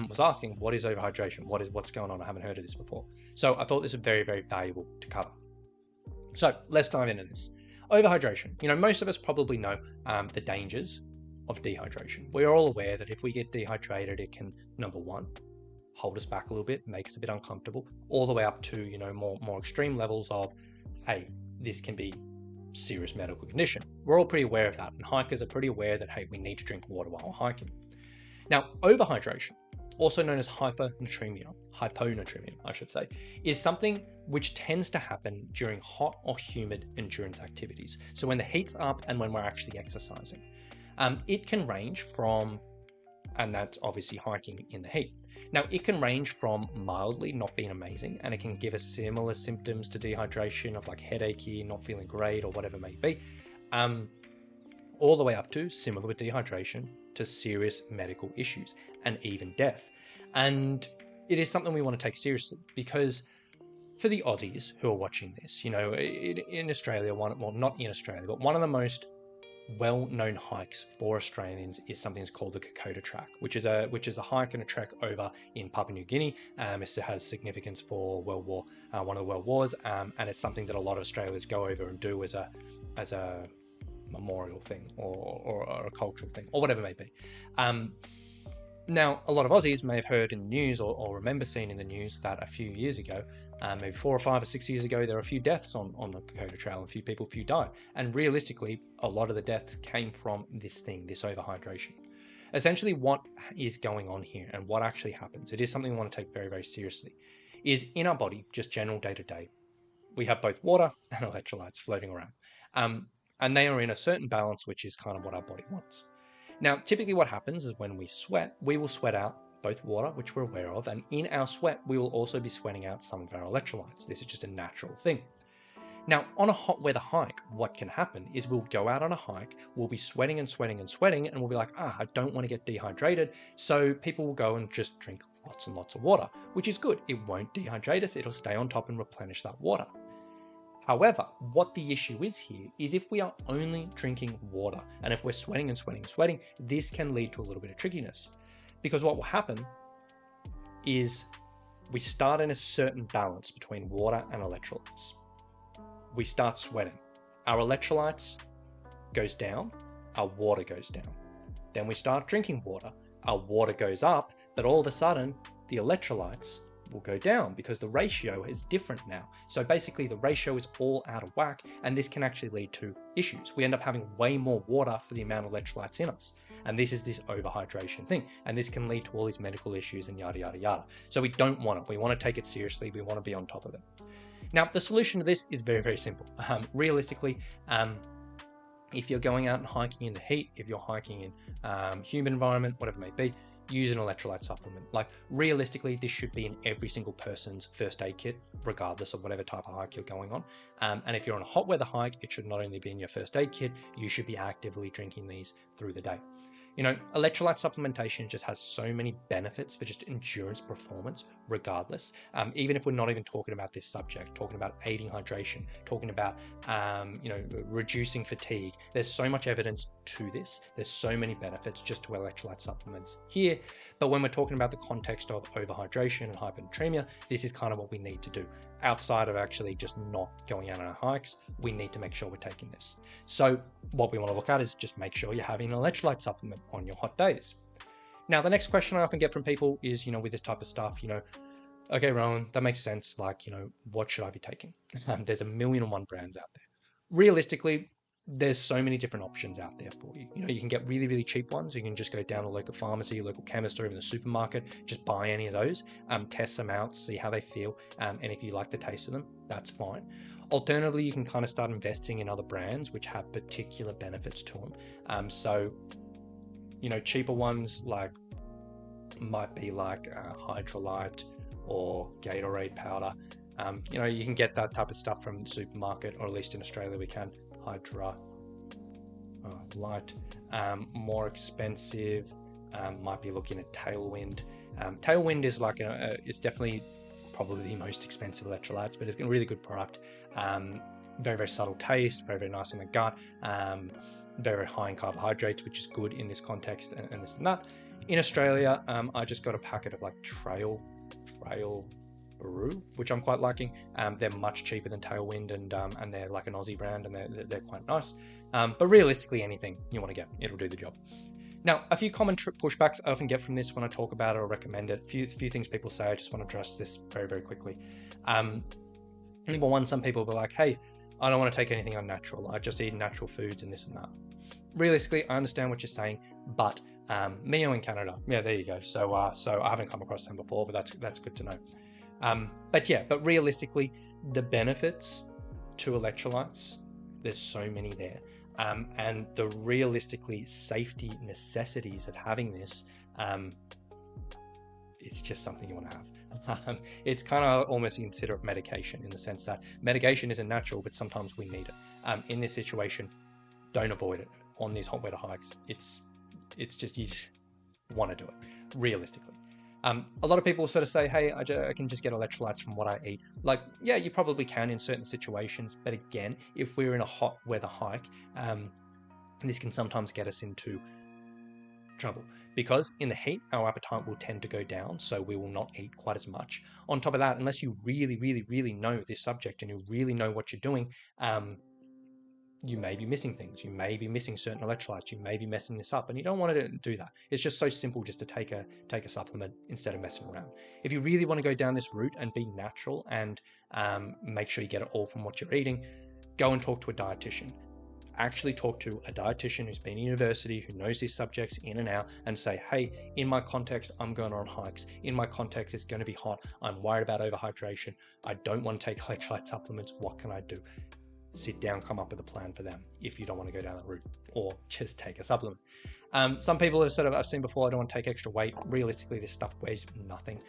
A: was asking, what is overhydration? What's going on? I haven't heard of this before. So I thought this was very, very valuable to cover. So let's dive into this. Overhydration. Most of us probably know the dangers of dehydration. We're all aware that if we get dehydrated, it can, number one, hold us back a little bit, make us a bit uncomfortable, all the way up to, you know, more extreme levels of, hey, this can be serious medical condition. We're all pretty aware of that, and hikers are pretty aware that, hey, we need to drink water while hiking. Now, overhydration, also known as hyponatremia, I should say, is something which tends to happen during hot or humid endurance activities. So when the heat's up and when we're actually exercising. It can range from, and that's obviously hiking in the heat. Now, it can range from mildly not being amazing, and it can give us similar symptoms to dehydration of like headachy, not feeling great, or whatever it may be, all the way up to, similar with dehydration, to serious medical issues and even death. And it is something we want to take seriously, because for the Aussies who are watching this, you know, in Australia, well, not in Australia, but one of the most well-known hikes for Australians is something that's called the Kokoda Track, which is a hike and a trek over in Papua New Guinea. It has significance for one of the world wars, and it's something that a lot of Australians go over and do as a memorial thing or a cultural thing or whatever it may be. Now, a lot of Aussies may have heard in the news or remember seeing in the news that a few years ago, maybe 4 or 5 or 6 years ago, there were a few deaths on the Kokoda Trail, and a few died. And realistically, a lot of the deaths came from this overhydration. Essentially, what is going on here and what actually happens, it is something we want to take very, very seriously, is in our body, just general day to day, we have both water and electrolytes floating around. And they are in a certain balance, which is kind of what our body wants. Now, typically what happens is when we sweat, we will sweat out both water, which we're aware of, and in our sweat, we will also be sweating out some of our electrolytes. This is just a natural thing. Now, on a hot weather hike, what can happen is we'll go out on a hike, we'll be sweating and sweating and sweating, and we'll be like, I don't want to get dehydrated. So people will go and just drink lots and lots of water, which is good. It won't dehydrate us. It'll stay on top and replenish that water. However, what the issue is here is if we are only drinking water, and if we're sweating and sweating and sweating, this can lead to a little bit of trickiness. Because what will happen is we start in a certain balance between water and electrolytes. We start sweating. Our electrolytes goes down, our water goes down. Then we start drinking water. Our water goes up, but all of a sudden, the electrolytes will go down because the ratio is different now. So basically the ratio is all out of whack, and this can actually lead to issues. We end up having way more water for the amount of electrolytes in us. And this is this overhydration thing. And this can lead to all these medical issues and yada, yada, yada. So we don't want it. We want to take it seriously. We want to be on top of it. Now, the solution to this is very, very simple. Realistically, if you're going out and hiking in the heat, if you're hiking in humid environment, whatever it may be, use an electrolyte supplement. Like realistically, this should be in every single person's first aid kit, regardless of whatever type of hike you're going on. And if you're on a hot weather hike, it should not only be in your first aid kit, you should be actively drinking these through the day. You know, electrolyte supplementation just has so many benefits for just endurance performance, regardless. Even if we're not even talking about this subject, talking about aiding hydration, talking about, reducing fatigue. There's so much evidence to this. There's so many benefits just to electrolyte supplements here. But when we're talking about the context of overhydration and hyponatremia, this is kind of what we need to do. Outside of actually just not going out on our hikes, we need to make sure we're taking this. So what we want to look at is just make sure you're having an electrolyte supplement on your hot days. Now, the next question I often get from people is, with this type of stuff, okay, Rowan, that makes sense. Like, what should I be taking? There's 1,000,001 brands out there. Realistically, there's so many different options out there for you. You can get really, really cheap ones. You can just go down to a local pharmacy, local chemist, or even the supermarket, just buy any of those, test them out, see how they feel. And if you like the taste of them, that's fine. Alternatively, you can kind of start investing in other brands which have particular benefits to them. So, cheaper ones might be like Hydrolyte or Gatorade powder. You can get that type of stuff from the supermarket, or at least in Australia we can. Light, more expensive, might be looking at Tailwind. Tailwind is like it's definitely probably the most expensive electrolytes, but it's a really good product. Very, very subtle taste, very, very nice on the gut, very, very high in carbohydrates, which is good in this context, and this and that. In Australia, I just got a packet of like Trail Brew, which I'm quite liking. They're much cheaper than Tailwind, and they're like an Aussie brand, and they're quite nice. But realistically, anything you want to get, it'll do the job. Now, a few common pushbacks I often get from this when I talk about it or recommend it. Few things people say. I just want to address this very quickly. Number one, some people will be like, "Hey, I don't want to take anything unnatural. I just eat natural foods and this and that." Realistically, I understand what you're saying, but Mio in Canada, yeah, there you go. So I haven't come across them before, but that's good to know. But realistically, the benefits to electrolytes, there's so many there. And the realistically safety necessities of having this, it's just something you want to have. It's kind of almost consider it medication in the sense that medication isn't natural, but sometimes we need it. In this situation, don't avoid it on these hot weather hikes. It's just, you just want to do it realistically. A lot of people sort of say, hey, I can just get electrolytes from what I eat. Like, yeah, you probably can in certain situations. But again, if we're in a hot weather hike, this can sometimes get us into trouble because in the heat, our appetite will tend to go down. So we will not eat quite as much. On top of that, unless you really know this subject and you really know what you're doing, you may be missing things. You may be missing certain electrolytes. You may be messing this up, and you don't want to do that. It's just so simple just to take a supplement instead of messing around. If you really want to go down this route and be natural and make sure you get it all from what you're eating, go and talk to a dietitian. Actually talk to a dietitian who's been in university, who knows these subjects in and out, and say, hey, in my context, I'm going on hikes. In my context, it's going to be hot. I'm worried about overhydration. I don't want to take electrolyte supplements. What can I do? Sit down, come up with a plan for them if you don't want to go down that route, or just take a supplement. Some people have I've seen before, I don't want to take extra weight. Realistically, this stuff weighs nothing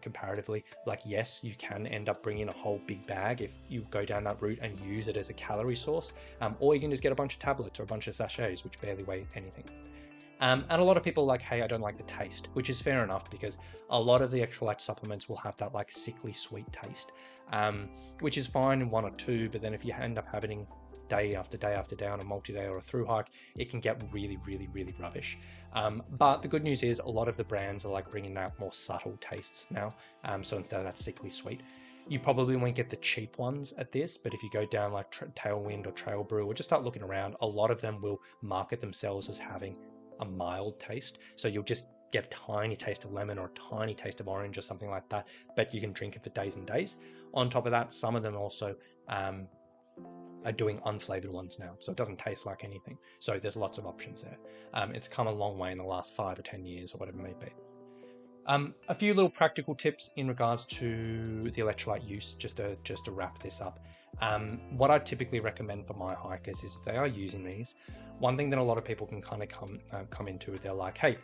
A: comparatively. Like, yes, you can end up bringing a whole big bag if you go down that route and use it as a calorie source, or you can just get a bunch of tablets or a bunch of sachets, which barely weigh anything. And a lot of people are like, hey, I don't like the taste, which is fair enough because a lot of the electrolyte supplements will have that like sickly sweet taste, which is fine in one or two. But then if you end up having day after day after day on a multi-day or a through hike, it can get really rubbish. But the good news is a lot of the brands are like bringing out more subtle tastes now. So instead of that sickly sweet, you probably won't get the cheap ones at this, but if you go down like Tailwind or Trail Brew or just start looking around, a lot of them will market themselves as having a mild taste. So you'll just get a tiny taste of lemon or a tiny taste of orange or something like that, but you can drink it for days and days. On top of that, some of them also are doing unflavored ones now, so it doesn't taste like anything. So there's lots of options there. It's come a long way in the last 5 or 10 years or whatever it may be. A few little practical tips in regards to the electrolyte use, just to wrap this up. What I typically recommend for my hikers is if they are using these, one thing that a lot of people can kind of come into, they're like, hey,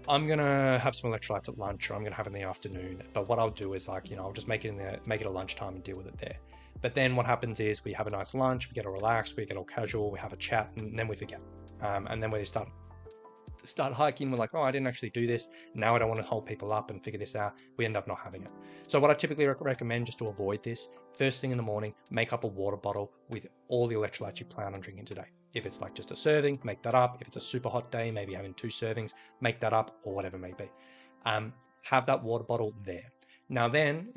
A: I'm gonna have some electrolytes at lunch, or I'm gonna have it in the afternoon. But what I'll do is like, I'll just make it at lunchtime and deal with it there. But then what happens is we have a nice lunch, we get all relaxed, we get all casual, we have a chat, and then we forget. And then when we start hiking, we're like, oh, I didn't actually do this. Now I don't want to hold people up and figure this out. We end up not having it. So what I typically recommend, just to avoid this, first thing in the morning, make up a water bottle with all the electrolytes you plan on drinking today. If it's like just a serving, make that up. If it's a super hot day, maybe having 2 servings, make that up, or whatever it may be. Have that water bottle there. Now then,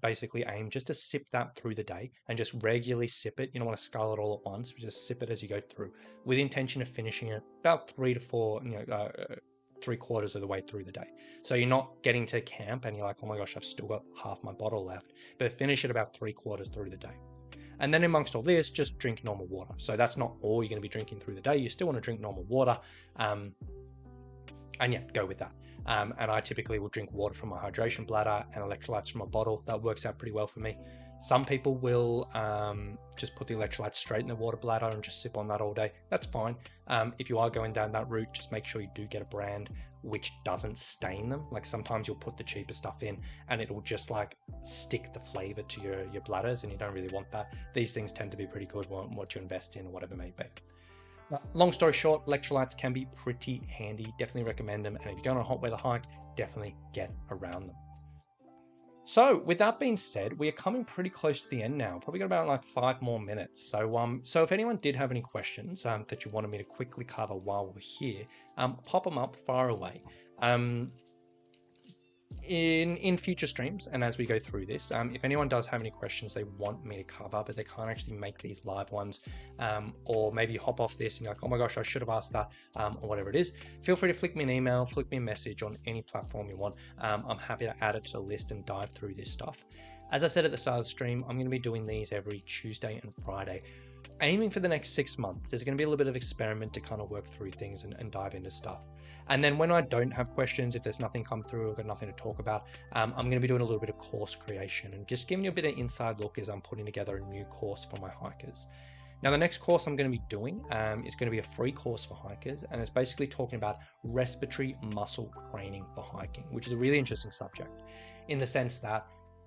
A: basically aim just to sip that through the day and just regularly sip it. You don't want to scull it all at once, but just sip it as you go through with the intention of finishing it about 3 to 4, 3/4 of the way through the day. So you're not getting to camp and you're like, oh my gosh, I've still got half my bottle left, but finish it about 3/4 through the day. And then amongst all this, just drink normal water. So that's not all you're going to be drinking through the day. You still want to drink normal water. And yeah, go with that. And I typically will drink water from my hydration bladder and electrolytes from a bottle. That works out pretty well for me. Some people will just put the electrolytes straight in the water bladder and just sip on that all day. That's fine. If you are going down that route, just make sure you do get a brand which doesn't stain them. Like sometimes you'll put the cheaper stuff in and it'll just like stick the flavor to your bladders, and you don't really want that. These things tend to be pretty good on what you invest in or whatever it may be. Long story short, electrolytes can be pretty handy. Definitely recommend them. And if you're going on a hot weather hike, definitely get around them. So with that being said, we are coming pretty close to the end now. Probably got about like 5 more minutes. So if anyone did have any questions that you wanted me to quickly cover while we're here, pop them up far away. in future streams and as we go through this, if anyone does have any questions they want me to cover but they can't actually make these live ones, or maybe hop off this and you're like, oh my gosh, I should have asked that, or whatever it is, feel free to flick me an email, flick me a message on any platform you want. I'm happy to add it to the list and dive through this stuff. As I said at the start of the stream, I'm going to be doing these every Tuesday and Friday, aiming for the next 6 months. There's going to be a little bit of experiment to kind of work through things and dive into stuff. And then when I don't have questions, if there's nothing come through, I've got nothing to talk about, I'm going to be doing a little bit of course creation and just giving you a bit of inside look as I'm putting together a new course for my hikers. Now, the next course I'm going to be doing is going to be a free course for hikers, and it's basically talking about respiratory muscle training for hiking, which is a really interesting subject in the sense that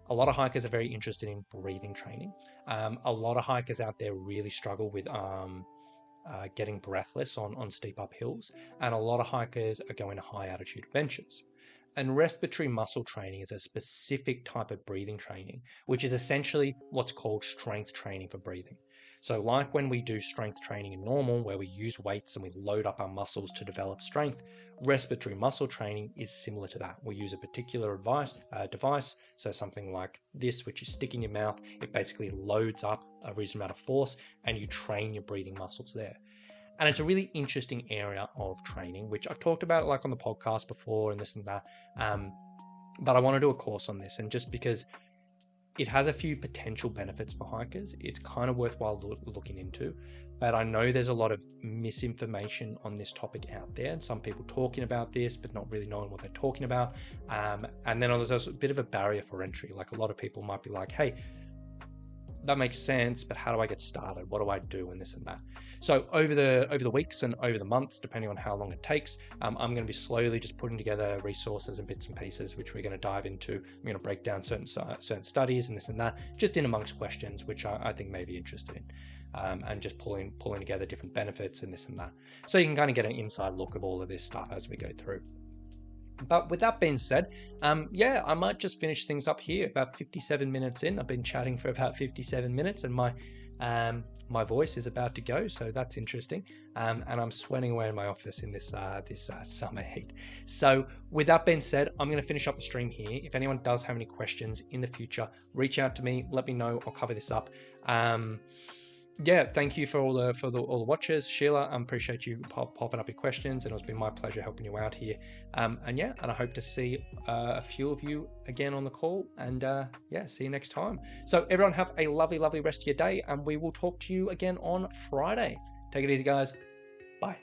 A: a lot of hikers are very interested in breathing training. A lot of hikers out there really struggle with getting breathless on steep up hills, and a lot of hikers are going to high altitude adventures. And respiratory muscle training is a specific type of breathing training, which is essentially what's called strength training for breathing. So like when we do strength training in normal, where we use weights and we load up our muscles to develop strength, respiratory muscle training is similar to that. We use a particular device, so something like this, which you stick in your mouth. It basically loads up a reasonable amount of force and you train your breathing muscles there. And it's a really interesting area of training, which I've talked about like on the podcast before and this and that. But I want to do a course on this, and just because it has a few potential benefits for hikers, it's kind of worthwhile looking into. But I know there's a lot of misinformation on this topic out there, and some people talking about this but not really knowing what they're talking about. And then there's a bit of a barrier for entry. Like a lot of people might be like, hey, that makes sense, but how do I get started? What do I do? And this and that. So over the weeks and over the months, depending on how long it takes, I'm going to be slowly just putting together resources and bits and pieces, which we're going to dive into. I'm going to break down certain studies and this and that, just in amongst questions, which I think may be interested in, and just pulling together different benefits and this and that. So you can kind of get an inside look of all of this stuff as we go through. But with that being said, yeah, I might just finish things up here. About 57 minutes in, I've been chatting for about 57 minutes, and my voice is about to go, so that's interesting. And I'm sweating away in my office in this summer heat. So with that being said, I'm going to finish up the stream here. If anyone does have any questions in the future, reach out to me. Let me know. I'll cover this up. Yeah, thank you for all the watchers, Sheila. I appreciate you popping up your questions, and it's been my pleasure helping you out here. And I hope to see a few of you again on the call, and yeah, see you next time. So everyone have a lovely rest of your day, and we will talk to you again on Friday. Take it easy, guys. Bye.